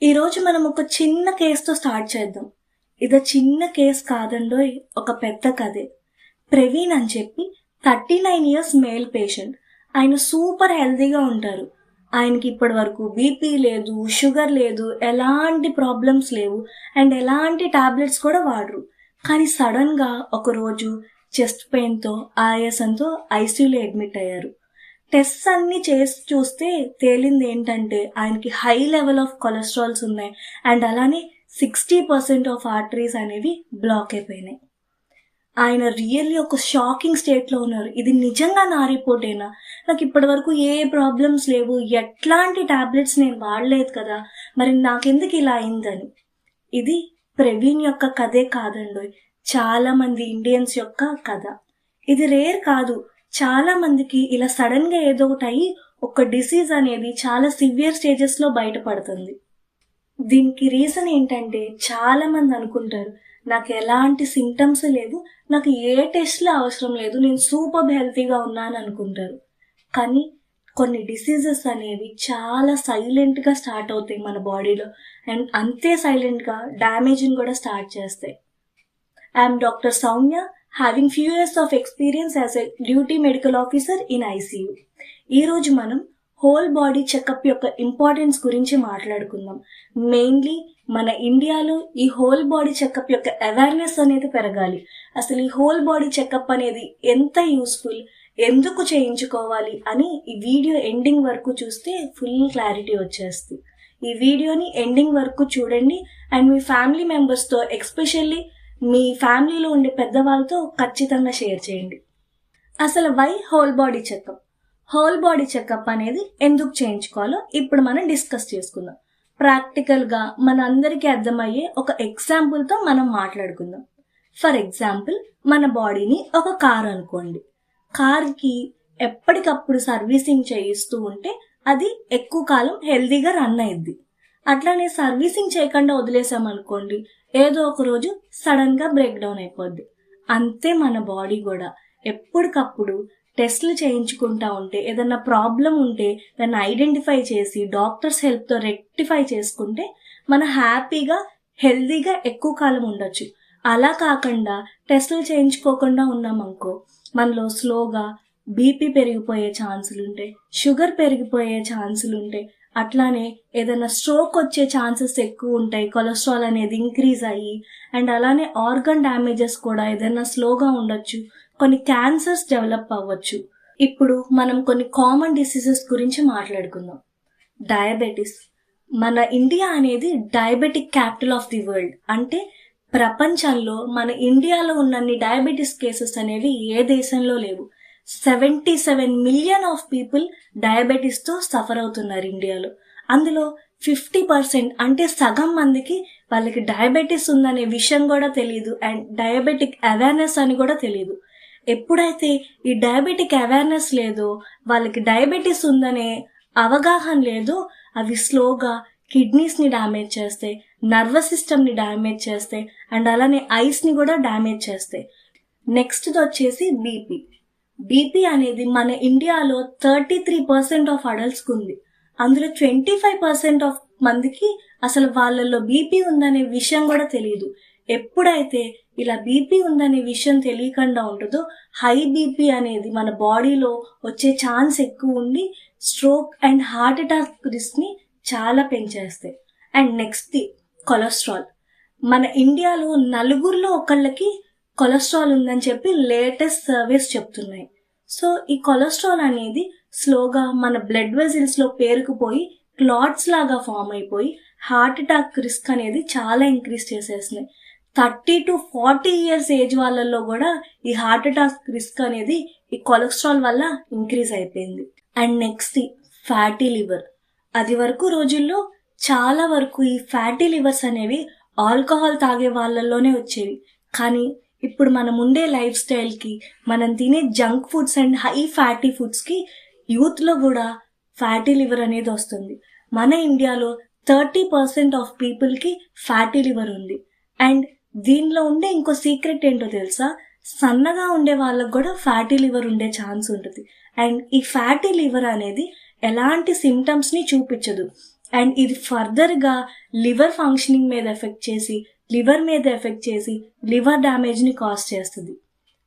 ఈరోజు మనం ఒక చిన్న కేసుతో స్టార్ట్ చేద్దాం. ఇది చిన్న కేసు కాదండోయ్, ఒక పెద్ద కథే. ప్రవీణ్ అని చెప్పి 39 years మేల్ పేషెంట్. ఆయన సూపర్ హెల్తీగా ఉంటారు. ఆయనకి ఇప్పటి వరకు బీపీ లేదు, షుగర్ లేదు, ఎలాంటి ప్రాబ్లమ్స్ లేవు అండ్ ఎలాంటి టాబ్లెట్స్ కూడా వాడరు. కానీ సడన్గా ఒకరోజు చెస్ట్ పెయిన్తో ఆయాసంతో ఐసీయూలో అడ్మిట్ అయ్యారు. టెస్ట్ అన్ని చేసి చూస్తే తేలింది ఏంటంటే ఆయనకి హై లెవెల్ ఆఫ్ కొలెస్ట్రాల్స్ ఉన్నాయి అండ్ అలానే 60% ఆఫ్ ఆర్టరీస్ అనేవి బ్లాక్ అయిపోయినాయి. ఆయన రియల్లీ ఒక షాకింగ్ స్టేట్లో ఉన్నారు. ఇది నిజంగా నా రిపోర్టేనా, నాకు ఇప్పటి వరకు ఏ ప్రాబ్లమ్స్ లేవు, ఎట్లాంటి టాబ్లెట్స్ నేను వాడలేదు కదా, మరి నాకెందుకు ఇలా అయిందని. ఇది ప్రవీణ్ యొక్క కథే కాదండి, చాలా మంది ఇండియన్స్ యొక్క కథ. ఇది రేర్ కాదు, చాలా మందికి ఇలా సడన్ గా ఏదో ఒకటి అయ్యి ఒక డిసీజ్ అనేది చాలా సివియర్ స్టేజెస్ లో బయటపడుతుంది. దీనికి రీజన్ ఏంటంటే చాలా మంది అనుకుంటారు నాకు ఎలాంటి సింటమ్స్ లేవు, నాకు ఏ టెస్ట్లు అవసరం లేదు, నేను సూపర్ హెల్తీగా ఉన్నాను అనుకుంటారు. కానీ కొన్ని డిసీజెస్ అనేవి చాలా సైలెంట్ గా స్టార్ట్ అవుతాయి మన బాడీలో అండ్ అంతే సైలెంట్ గా డ్యామేజ్ని కూడా స్టార్ట్ చేస్తాయి. I'm doctor Soumya, having few years of experience as a duty medical officer in ICU. ఈరోజు మనం హోల్ బాడీ చెకప్ యొక్క ఇంపార్టెన్స్ గురించి మాట్లాడుకుందాం. మెయిన్లీ మన ఇండియాలో ఈ హోల్ బాడీ చెకప్ యొక్క అవేర్నెస్ అనేది పెరగాలి. అసలు ఈ హోల్ బాడీ చెకప్ అనేది ఎంత యూస్ఫుల్, ఎందుకు చేయించుకోవాలి అని ఈ వీడియో ఎండింగ్ వరకు చూస్తే ఫుల్ క్లారిటీ వచ్చేస్తుంది. ఈ వీడియోని ఎండింగ్ వరకు చూడండి అండ్ మీ ఫ్యామిలీ మెంబర్స్తో, ఎస్పెషల్లీ మీ ఫ్యామిలీలో ఉండే పెద్దవాళ్ళతో ఖచ్చితంగా షేర్ చేయండి. అసలు why whole body checkup? Whole body checkup అనేది ఎందుకు చేయించుకోవాలో ఇప్పుడు మనం డిస్కస్ చేసుకుందాం. ప్రాక్టికల్గా మన అందరికీ అర్థమయ్యే ఒక ఎగ్జాంపుల్తో మనం మాట్లాడుకుందాం. ఫర్ ఎగ్జాంపుల్, మన బాడీని ఒక కార్ అనుకోండి. కార్కి ఎప్పటికప్పుడు సర్వీసింగ్ చేయిస్తూ ఉంటే అది ఎక్కువ కాలం హెల్దీగా రన్ అయ్యిద్ది. అట్లానే సర్వీసింగ్ చేయకుండా వదిలేసామనుకోండి, ఏదో ఒక రోజు సడన్ గా బ్రేక్ డౌన్ అయిపోద్ది. అంతే మన బాడీ కూడా ఎప్పటికప్పుడు టెస్ట్లు చేయించుకుంటా ఉంటే, ఏదన్నా ప్రాబ్లం ఉంటే దాన్ని ఐడెంటిఫై చేసి డాక్టర్స్ హెల్ప్ తో రెక్టిఫై చేసుకుంటే మనం హ్యాపీగా హెల్దీగా ఎక్కువ కాలం ఉండొచ్చు. అలా కాకుండా టెస్టులు చేయించుకోకుండా ఉన్నామనుకో, మనలో స్లోగా బీపీ పెరిగిపోయే ఛాన్సులు ఉంటాయి, షుగర్ పెరిగిపోయే ఛాన్సులు ఉంటాయి, అట్లానే ఏదైనా స్ట్రోక్ వచ్చే ఛాన్సెస్ ఎక్కువ ఉంటాయి, కొలెస్ట్రాల్ అనేది ఇంక్రీజ్ అయ్యి అండ్ అలానే ఆర్గన్ డ్యామేజెస్ కూడా ఏదైనా స్లోగా ఉండొచ్చు, కొన్ని క్యాన్సర్స్ డెవలప్ అవ్వచ్చు. ఇప్పుడు మనం కొన్ని కామన్ డిసీజెస్ గురించి మాట్లాడుకుందాం. డయాబెటీస్. మన ఇండియా అనేది diabetic capital of the world. అంటే ప్రపంచంలో మన ఇండియాలో ఉన్నన్ని డయాబెటీస్ కేసెస్ అనేవి ఏ దేశంలో లేవు. 77 million ఆఫ్ పీపుల్ డయాబెటీస్ తో సఫర్ అవుతున్నారు ఇండియాలో. అందులో 50% అంటే సగం మందికి వాళ్ళకి డయాబెటీస్ ఉందనే విషయం కూడా తెలియదు అండ్ డయాబెటిక్ అవేర్నెస్ అని కూడా తెలియదు. ఎప్పుడైతే ఈ డయాబెటిక్ అవేర్నెస్ లేదో, వాళ్ళకి డయాబెటీస్ ఉందనే అవగాహన లేదో, అవి స్లోగా కిడ్నీస్ ని డ్యామేజ్ చేస్తాయి, నర్వస్ సిస్టమ్ ని డ్యామేజ్ చేస్తాయి అండ్ అలానే ఐస్ ని కూడా డ్యామేజ్ చేస్తాయి. నెక్స్ట్ వచ్చేసి బీపీ. బీపీ అనేది మన ఇండియాలో 33% ఆఫ్ అడల్ట్స్కి ఉంది. అందులో 25% ఆఫ్ మందికి అసలు వాళ్ళల్లో బీపీ ఉందనే విషయం కూడా తెలియదు. ఎప్పుడైతే ఇలా బీపీ ఉందనే విషయం తెలియకుండా ఉంటుందో, హై బీపీ అనేది మన బాడీలో వచ్చే ఛాన్స్ ఎక్కువ ఉండి stroke and heart attack risk ని చాలా పెంచేస్తాయి. And next cholesterol. మన ఇండియాలో 4 ఒకళ్ళకి కొలెస్ట్రాల్ ఉందని చెప్పి లేటెస్ట్ సర్వేస్ చెప్తున్నాయి. సో ఈ కొలెస్ట్రాల్ అనేది స్లోగా మన బ్లడ్ వెజిల్స్ లో పేరుకుపోయి క్లాట్స్ లాగా ఫామ్ అయిపోయి హార్ట్ అటాక్ రిస్క్ అనేది చాలా ఇంక్రీజ్ చేసేస్తున్నాయి. 30 to 40 years ఏజ్ వాళ్ళల్లో కూడా ఈ హార్ట్ అటాక్ రిస్క్ అనేది ఈ కొలెస్ట్రాల్ వల్ల ఇంక్రీజ్ అయిపోయింది. And next fatty liver. అది వరకు రోజుల్లో చాలా వరకు ఈ ఫ్యాటీ లివర్స్ అనేవి ఆల్కహాల్ తాగే వాళ్ళల్లోనే వచ్చేవి. కానీ ఇప్పుడు మనం ఉండే లైఫ్ స్టైల్కి, మనం తినే junk foods and high fatty ఫుడ్స్కి యూత్లో కూడా ఫ్యాటీ లివర్ అనేది వస్తుంది. మన ఇండియాలో 30% ఆఫ్ పీపుల్కి ఫ్యాటీ లివర్ ఉంది. అండ్ దీనిలో ఉండే ఇంకో సీక్రెట్ ఏంటో తెలుసా? సన్నగా ఉండే వాళ్ళకు కూడా ఫ్యాటీ లివర్ ఉండే ఛాన్స్ ఉంటుంది. అండ్ ఈ ఫ్యాటీ లివర్ అనేది ఎలాంటి సిమ్టమ్స్ని చూపించదు. అండ్ ఇది ఫర్దర్గా లివర్ ఫంక్షనింగ్ మీద ఎఫెక్ట్ చేసి లివర్ డ్యామేజ్ని కాజ్ చేస్తుంది.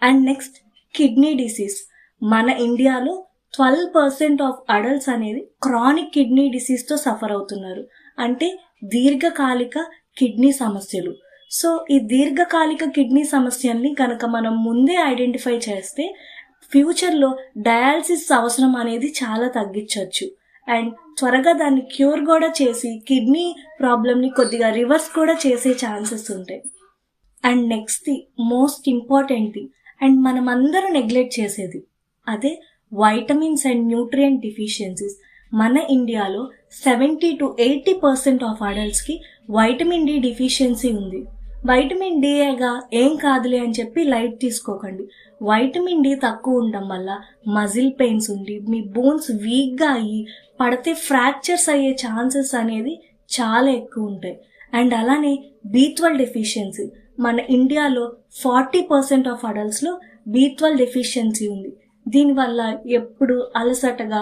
And next kidney disease. మన ఇండియాలో 12% ఆఫ్ అడల్ట్స్ అనేది క్రానిక్ కిడ్నీ డిసీజ్తో సఫర్ అవుతున్నారు. అంటే దీర్ఘకాలిక కిడ్నీ సమస్యలు. సో ఈ దీర్ఘకాలిక కిడ్నీ సమస్యల్ని కనుక మనం ముందే ఐడెంటిఫై చేస్తే ఫ్యూచర్లో డయాలసిస్ అవసరం అనేది చాలా తగ్గించవచ్చు. అండ్ త్వరగా దాన్ని క్యూర్ కూడా చేసి కిడ్నీ ప్రాబ్లమ్ని కొద్దిగా రివర్స్ కూడా చేసే ఛాన్సెస్ ఉంటాయి. And next most important thing and మనం అందరూ నెగ్లెక్ట్ చేసేది అదే వైటమిన్స్ అండ్ న్యూట్రియంట్ డిఫిషియన్సీస్. మన ఇండియాలో 70-80% ఆఫ్ అడల్ట్స్కి వైటమిన్ డి డిఫిషియన్సీ ఉంది. వైటమిన్ డిగా ఏం కాదులే అని చెప్పి లైట్ తీసుకోకండి. వైటమిన్ డి తక్కువ ఉండడం వల్ల మజిల్ పెయిన్స్ ఉండి మీ బోన్స్ వీక్గా అయ్యి పడితే ఫ్రాక్చర్స్ అయ్యే ఛాన్సెస్ అనేది చాలా ఎక్కువ ఉంటాయి. అండ్ అలానే B12 డెఫిషియన్సీ. మన ఇండియాలో 40% ఆఫ్ అడల్ట్స్లో B12 డెఫిషియన్సీ ఉంది. దీనివల్ల ఎప్పుడు అలసటగా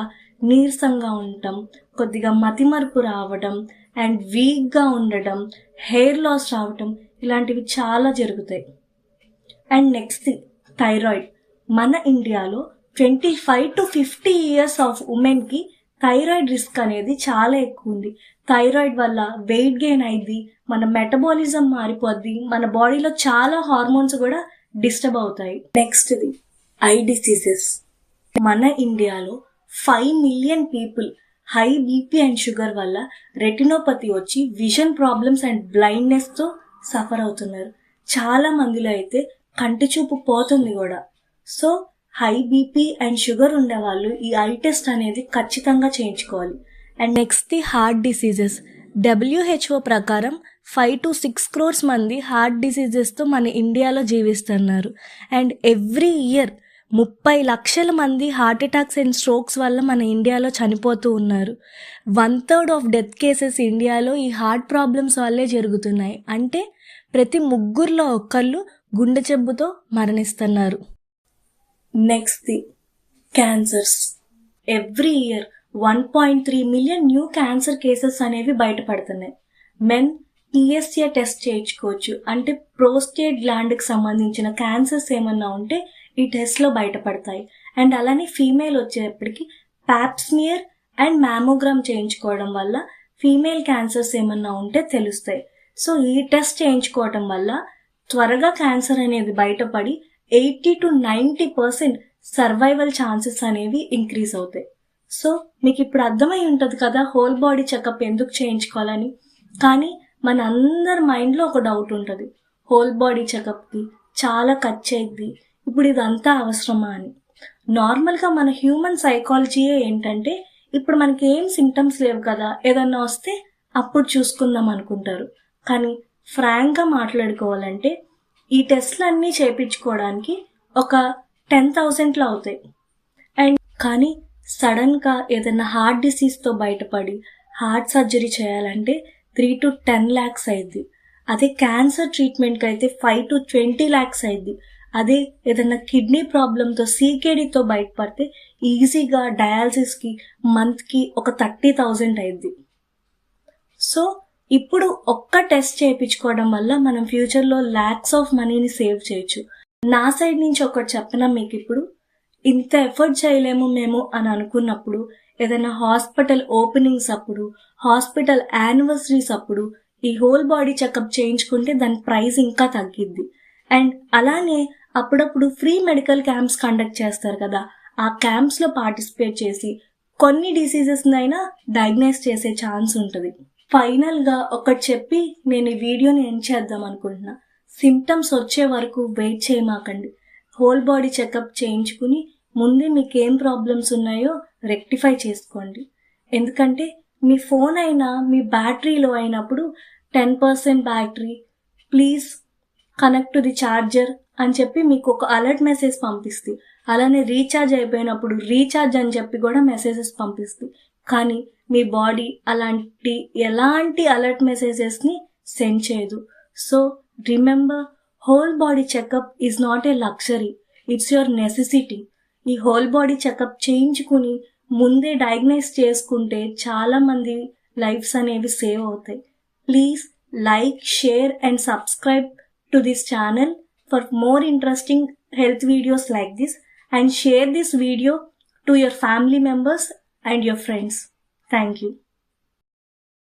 నీరసంగా ఉండటం, కొద్దిగా మతిమరుపు రావడం అండ్ వీక్గా ఉండడం, హెయిర్ లాస్ రావటం ఇలాంటివి చాలా జరుగుతాయి. And next thyroid. మన ఇండియాలో 25-50 ఇయర్స్ ఆఫ్ ఉమెన్కి థైరాయిడ్ రిస్క్ అనేది చాలా ఎక్కువ ఉంది. థైరాయిడ్ వల్ల వెయిట్ గెయిన్ అయింది, మన మెటబాలిజం మారిపోద్ది, మన బాడీలో చాలా హార్మోన్స్ కూడా డిస్టర్బ్ అవుతాయి. నెక్స్ట్ది ఐ డిసీజెస్. మన ఇండియాలో 5 million people high BP and sugar వల్ల రెటినోపతి వచ్చి విజన్ ప్రాబ్లమ్స్ అండ్ బ్లైండ్నెస్తో సఫర్ అవుతున్నారు. చాలా మందిలో అయితే కంటి చూపు పోతుంది కూడా. So high BP and sugar ఉండే వాళ్ళు ఈ ఐ టెస్ట్ అనేది ఖచ్చితంగా చేయించుకోవాలి. And next heart diseases. WHO ప్రకారం 5-6 crores మంది హార్ట్ డిసీజెస్తో మన ఇండియాలో జీవిస్తున్నారు. అండ్ ఎవ్రీ ఇయర్ 30 లక్షల మంది హార్ట్ అటాక్స్ అండ్ స్ట్రోక్స్ వల్ల మన ఇండియాలో చనిపోతూ ఉన్నారు. 1/3 ఆఫ్ డెత్ కేసెస్ ఇండియాలో ఈ హార్ట్ ప్రాబ్లమ్స్ వల్లే జరుగుతున్నాయి. అంటే ప్రతి 3 ఒకళ్ళు గుండె జబ్బుతో మరణిస్తున్నారు. Next cancers. Every year 1.3 million new cancer cases అనేవి బయటపడుతున్నాయి. మెన్ PSA టెస్ట్ చేయించుకోవచ్చు. అంటే ప్రోస్టేట్ గ్లాండ్కి సంబంధించిన క్యాన్సర్స్ ఏమన్నా ఉంటే ఈ టెస్ట్లో బయటపడతాయి. అండ్ అలానే ఫీమేల్ వచ్చేటప్పటికి ప్యాప్స్మియర్ అండ్ మ్యామోగ్రామ్ చేయించుకోవడం వల్ల ఫీమేల్ క్యాన్సర్స్ ఏమన్నా ఉంటే తెలుస్తాయి. సో ఈ టెస్ట్ చేయించుకోవడం వల్ల త్వరగా క్యాన్సర్ అనేది బయటపడి 80-90% సర్వైవల్ ఛాన్సెస్ అనేవి ఇంక్రీజ్ అవుతాయి. సో మీకు ఇప్పుడు అర్థమై ఉంటుంది కదా హోల్ బాడీ చెకప్ ఎందుకు చేయించుకోవాలని. కానీ మన అందరి మైండ్లో ఒక డౌట్ ఉంటుంది, హోల్ బాడీ చెకప్కి చాలా ఖర్చు అయింది, ఇప్పుడు ఇదంతా అవసరమా అని. నార్మల్గా మన హ్యూమన్ సైకాలజీయే ఏంటంటే ఇప్పుడు మనకి ఏం సిమ్టమ్స్ లేవు కదా, ఏదన్నా వస్తే అప్పుడు చూసుకుందాం అనుకుంటారు. కానీ ఫ్రాంక్గా మాట్లాడుకోవాలంటే ఈ టెస్ట్లన్నీ చేయించుకోవడానికి ఒక 10,000 అవుతాయి. అండ్ కానీ సడన్గా ఏదైనా హార్ట్ డిసీజ్తో బయటపడి హార్ట్ సర్జరీ చేయాలంటే 3-10 lakhs అయింది. అదే క్యాన్సర్ ట్రీట్మెంట్కి అయితే 5-20 lakhs అయింది. అదే ఏదైనా కిడ్నీ ప్రాబ్లంతో CKDతో బయటపడితే ఈజీగా డయాలసిస్కి మంత్కి ఒక 30,000 అయింది. సో ఇప్పుడు ఒక్క టెస్ట్ చేయించుకోవడం వల్ల మనం ఫ్యూచర్లో lakhs ఆఫ్ మనీని సేవ్ చేయొచ్చు. నా సైడ్ నుంచి ఒకటి చెప్పనా మీకు. ఇప్పుడు ఇంత ఎఫర్ట్ చేయలేము మేము అని అనుకున్నప్పుడు ఏదైనా హాస్పిటల్ ఓపెనింగ్స్ అప్పుడు, హాస్పిటల్ యానివర్సరీస్ అప్పుడు ఈ హోల్ బాడీ చెకప్ చేయించుకుంటే దాని ప్రైస్ ఇంకా తగ్గిద్ది. అండ్ అలానే అప్పుడప్పుడు ఫ్రీ మెడికల్ క్యాంప్స్ కండక్ట్ చేస్తారు కదా, ఆ క్యాంప్స్లో పార్టిసిపేట్ చేసి కొన్ని డిసీజెస్నైనా డయాగ్నైజ్ చేసే ఛాన్స్ ఉంటుంది. ఫైనల్గా ఒకటి చెప్పి నేను ఈ వీడియోని ఎండ్ చేద్దాం అనుకుంటున్నా. సిమ్టమ్స్ వచ్చే వరకు వెయిట్ చేయమాకండి. హోల్ బాడీ చెకప్ చేయించుకుని ముందే మీకు ఏం ప్రాబ్లమ్స్ ఉన్నాయో రెక్టిఫై చేసుకోండి. ఎందుకంటే మీ ఫోన్ అయినా మీ బ్యాటరీలో అయినప్పుడు 10% battery, please connect to the charger అని చెప్పి మీకు ఒక అలర్ట్ మెసేజ్ పంపిస్తుంది. అలానే రీఛార్జ్ అయిపోయినప్పుడు రీఛార్జ్ అని చెప్పి కూడా మెసేజెస్ పంపిస్తుంది. కానీ మీ బాడీ ఎలాంటి అలర్ట్ మెసేజెస్ని సెండ్ చేయదు. So remember, whole body checkup is not a luxury, it's your necessity. ఈ హోల్ బాడీ చెకప్ చేయించుకుని ముందే డయాగ్నైజ్ చేసుకుంటే చాలామంది లైఫ్స్ అనేవి సేవ్ అవుతాయి. Please like, share and subscribe to this channel for more interesting health videos like this, and share this video to your family members and your friends. Thank you.